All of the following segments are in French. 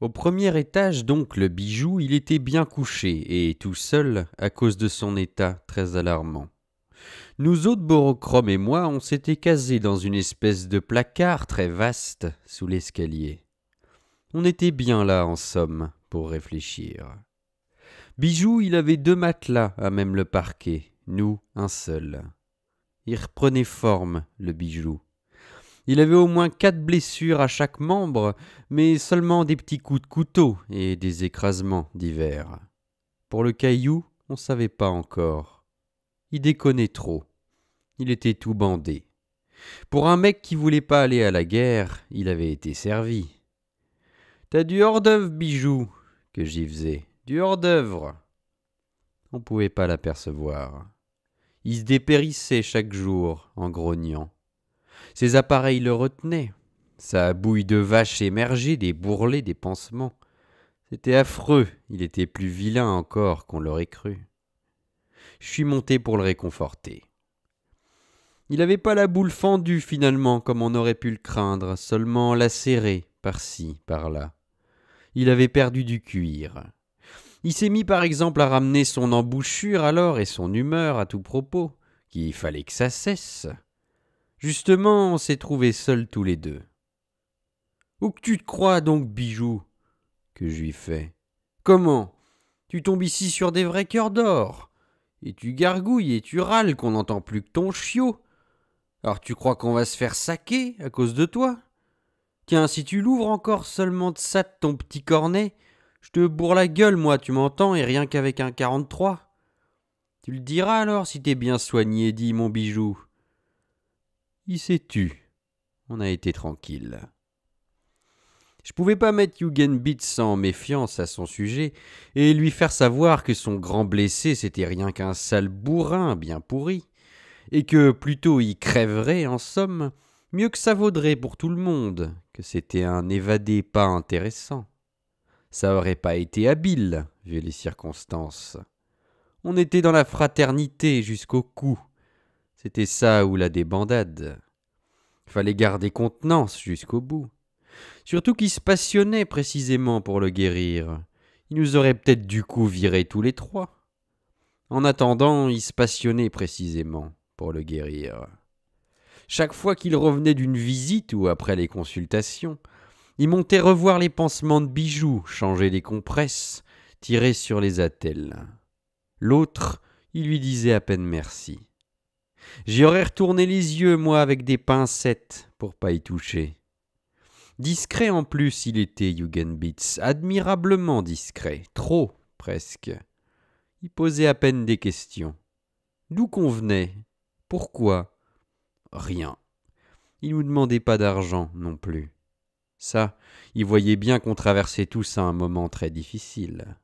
Au premier étage, donc, le bijou, il était bien couché, et tout seul, à cause de son état très alarmant. Nous autres, Borochrome et moi, on s'était casés dans une espèce de placard très vaste sous l'escalier. On était bien là, en somme, pour réfléchir. Bijou, il avait 2 matelas à même le parquet, nous, un seul. Il reprenait forme, le bijou. Il avait au moins 4 blessures à chaque membre, mais seulement des petits coups de couteau et des écrasements divers. Pour le caillou, on savait pas encore. Il déconnait trop. Il était tout bandé. Pour un mec qui voulait pas aller à la guerre, il avait été servi. T'as du hors-d'œuvre, bijou, que j'y faisais. Du hors-d'œuvre. On pouvait pas l'apercevoir. Il se dépérissait chaque jour en grognant. Ses appareils le retenaient. Sa bouille de vache émergeait des bourrelets, des pansements. C'était affreux, il était plus vilain encore qu'on l'aurait cru. Je suis monté pour le réconforter. Il n'avait pas la boule fendue finalement, comme on aurait pu le craindre, seulement lacérée, par-ci, par-là. Il avait perdu du cuir. Il s'est mis par exemple à ramener son embouchure alors et son humeur à tout propos, qu'il fallait que ça cesse. Justement, on s'est trouvés seuls tous les deux. « Où que tu te crois donc, bijou ?» que je lui fais. « Comment ? Tu tombes ici sur des vrais cœurs d'or. Et tu gargouilles et tu râles qu'on n'entend plus que ton chiot. Alors tu crois qu'on va se faire saquer à cause de toi ? Tiens, si tu l'ouvres encore seulement de ça de ton petit cornet, je te bourre la gueule, moi, tu m'entends, et rien qu'avec un 43. Tu le diras alors si t'es bien soigné, dit mon bijou. » Il s'est tu. On a été tranquille. Je pouvais pas mettre Eugen Bitz sans méfiance à son sujet et lui faire savoir que son grand blessé c'était rien qu'un sale bourrin bien pourri, et que plutôt il crèverait en somme, mieux que ça vaudrait pour tout le monde, que c'était un évadé pas intéressant. Ça aurait pas été habile, vu les circonstances. On était dans la fraternité jusqu'au cou. C'était ça ou la débandade. Fallait garder contenance jusqu'au bout. Surtout qu'il se passionnait précisément pour le guérir. Il nous aurait peut-être du coup virés tous les 3. En attendant, il se passionnait précisément pour le guérir. Chaque fois qu'il revenait d'une visite ou après les consultations, il montait revoir les pansements de bijoux, changer les compresses, tirer sur les attelles. L'autre, il lui disait à peine merci. J'y aurais retourné les yeux, moi, avec des pincettes, pour pas y toucher. Discret en plus il était, Eugen Bitz, admirablement discret, trop, presque. Il posait à peine des questions. D'où qu'on venait ? Pourquoi ? Rien. Il nous demandait pas d'argent non plus. Ça, il voyait bien qu'on traversait tous un moment très difficile.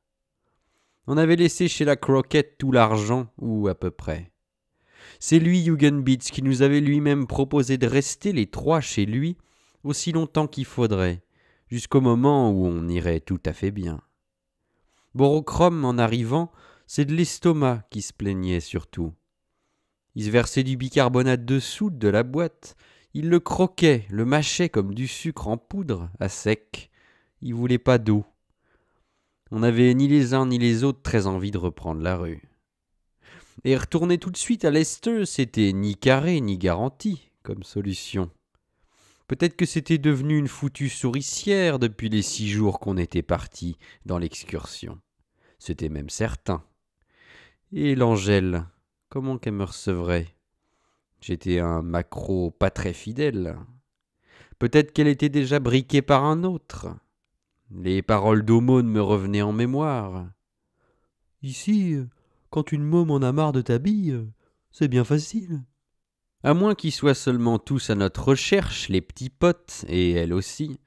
On avait laissé chez la Croquette tout l'argent, ou à peu près. C'est lui, Eugen Bitz, qui nous avait lui-même proposé de rester les 3 chez lui aussi longtemps qu'il faudrait, jusqu'au moment où on irait tout à fait bien. Borochrome, en arrivant, c'est de l'estomac qui se plaignait surtout. Il se versait du bicarbonate de soude de la boîte, il le croquait, le mâchait comme du sucre en poudre, à sec. Il voulait pas d'eau. On n'avait ni les uns ni les autres très envie de reprendre la rue. Et retourner tout de suite à Leicester, c'était ni carré ni garanti comme solution. Peut-être que c'était devenu une foutue souricière depuis les 6 jours qu'on était partis dans l'excursion. C'était même certain. Et l'Angèle, comment qu'elle me recevrait ? J'étais un maquereau pas très fidèle. Peut-être qu'elle était déjà briquée par un autre. Les paroles d'aumône me revenaient en mémoire. Ici, quand une môme en a marre de ta bille, c'est bien facile. À moins qu'ils soient seulement tous à notre recherche, les petits potes, et elle aussi.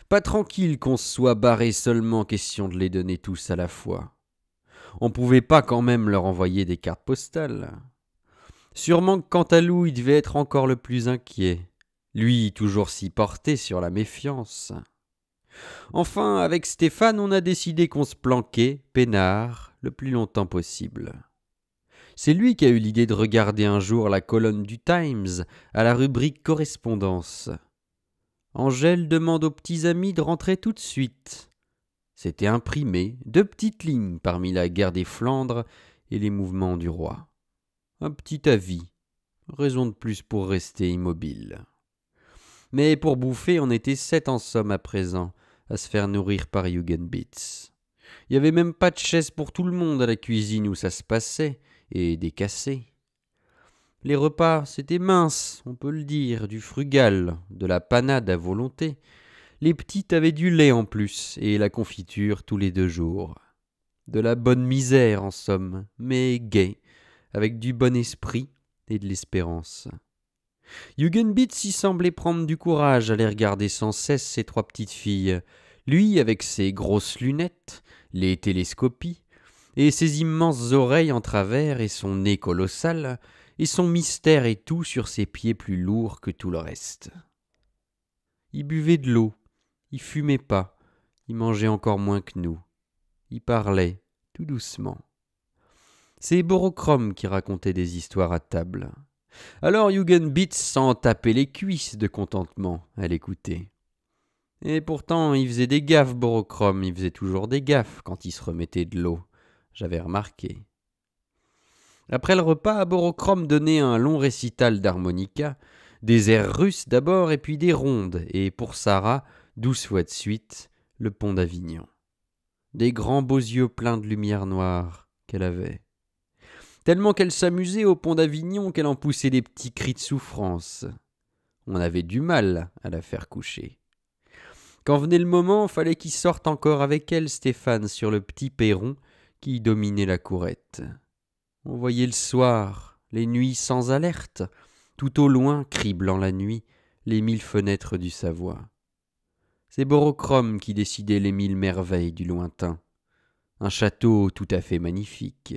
Pas tranquille qu'on se soit barré seulement question de les donner tous à la fois. On pouvait pas quand même leur envoyer des cartes postales. Sûrement que quant à Lou, il devait être encore le plus inquiet. Lui, toujours si porté sur la méfiance. Enfin, avec Stéphane, on a décidé qu'on se planquait, peinard, le plus longtemps possible. C'est lui qui a eu l'idée de regarder un jour la colonne du Times à la rubrique correspondance. Angèle demande aux petits amis de rentrer tout de suite. C'était imprimé, 2 petites lignes parmi la guerre des Flandres et les mouvements du roi. Un petit avis, raison de plus pour rester immobile. Mais pour bouffer, on était 7 en somme à présent, à se faire nourrir par Hugenbitz. Il n'y avait même pas de chaise pour tout le monde à la cuisine où ça se passait, et des cassés. Les repas, c'était mince, on peut le dire, du frugal, de la panade à volonté. Les petites avaient du lait en plus, et la confiture tous les 2 jours. De la bonne misère, en somme, mais gai, avec du bon esprit et de l'espérance. Hugenbitz y semblait prendre du courage à les regarder sans cesse ses 3 petites filles, lui avec ses grosses lunettes, les télescopies, et ses immenses oreilles en travers et son nez colossal, et son mystère et tout sur ses pieds plus lourds que tout le reste. Il buvait de l'eau, il fumait pas, il mangeait encore moins que nous. Il parlait, tout doucement. C'est Borochrome qui racontait des histoires à table. Alors Hugenbitz s'en tapait les cuisses de contentement à l'écouter. Et pourtant, il faisait des gaffes, Borochrome, il faisait toujours des gaffes quand il se remettait de l'eau. J'avais remarqué. Après le repas, Borochrome donnait un long récital d'harmonica, des airs russes d'abord et puis des rondes, et pour Sarah, 12 fois de suite, le pont d'Avignon. Des grands beaux yeux pleins de lumière noire qu'elle avait. Tellement qu'elle s'amusait au pont d'Avignon qu'elle en poussait des petits cris de souffrance. On avait du mal à la faire coucher. Quand venait le moment, fallait qu'il sorte encore avec elle, Stéphane, sur le petit perron qui dominait la courette. On voyait le soir, les nuits sans alerte, tout au loin, criblant la nuit, les 1000 fenêtres du Savoie. C'est Borochrome qui décidait les 1000 merveilles du lointain. Un château tout à fait magnifique.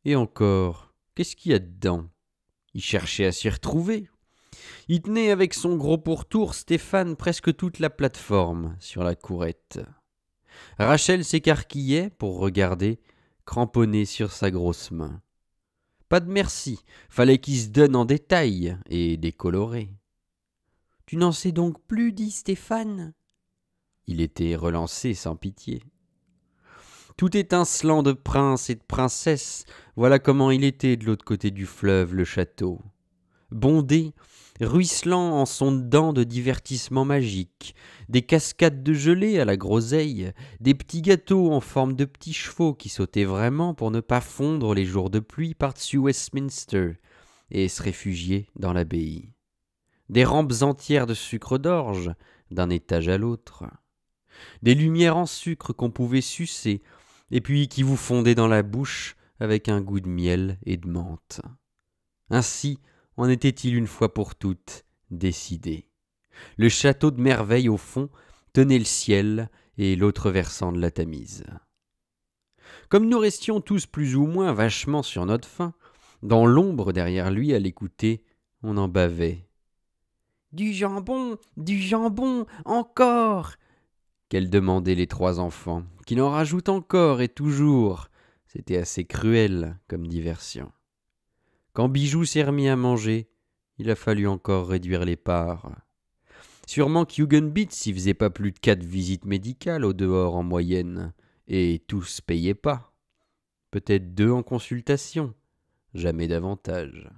Et encore, qu'est-ce qu'il y a dedans? Il cherchait à s'y retrouver. Il tenait avec son gros pourtour Stéphane presque toute la plateforme sur la courette. Rachel s'écarquillait pour regarder, cramponnée sur sa grosse main. Pas de merci, fallait qu'il se donne en détail et décoloré. « Tu n'en sais donc plus, dit Stéphane ?» Il était relancé sans pitié. Tout étincelant de prince et de princesse, voilà comment il était de l'autre côté du fleuve, le château. Bondé, ruisselant en son dedans de divertissements magiques, des cascades de gelée à la groseille, des petits gâteaux en forme de petits chevaux qui sautaient vraiment pour ne pas fondre les jours de pluie par-dessus Westminster et se réfugier dans l'abbaye. Des rampes entières de sucre d'orge, d'un étage à l'autre. Des lumières en sucre qu'on pouvait sucer, et puis qui vous fondaient dans la bouche avec un goût de miel et de menthe. Ainsi en était-il une fois pour toutes décidé. Le château de merveille au fond tenait le ciel et l'autre versant de la Tamise. Comme nous restions tous plus ou moins vachement sur notre faim, dans l'ombre derrière lui à l'écouter, on en bavait. « Du jambon, encore !» qu'elles demandaient les 3 enfants, qu'il en rajoute encore et toujours. C'était assez cruel comme diversion. Quand Bijou s'est remis à manger, il a fallu encore réduire les parts. Sûrement qu'Hugenbitz y faisait pas plus de 4 visites médicales au dehors en moyenne, et tous payaient pas. Peut-être 2 en consultation, jamais davantage.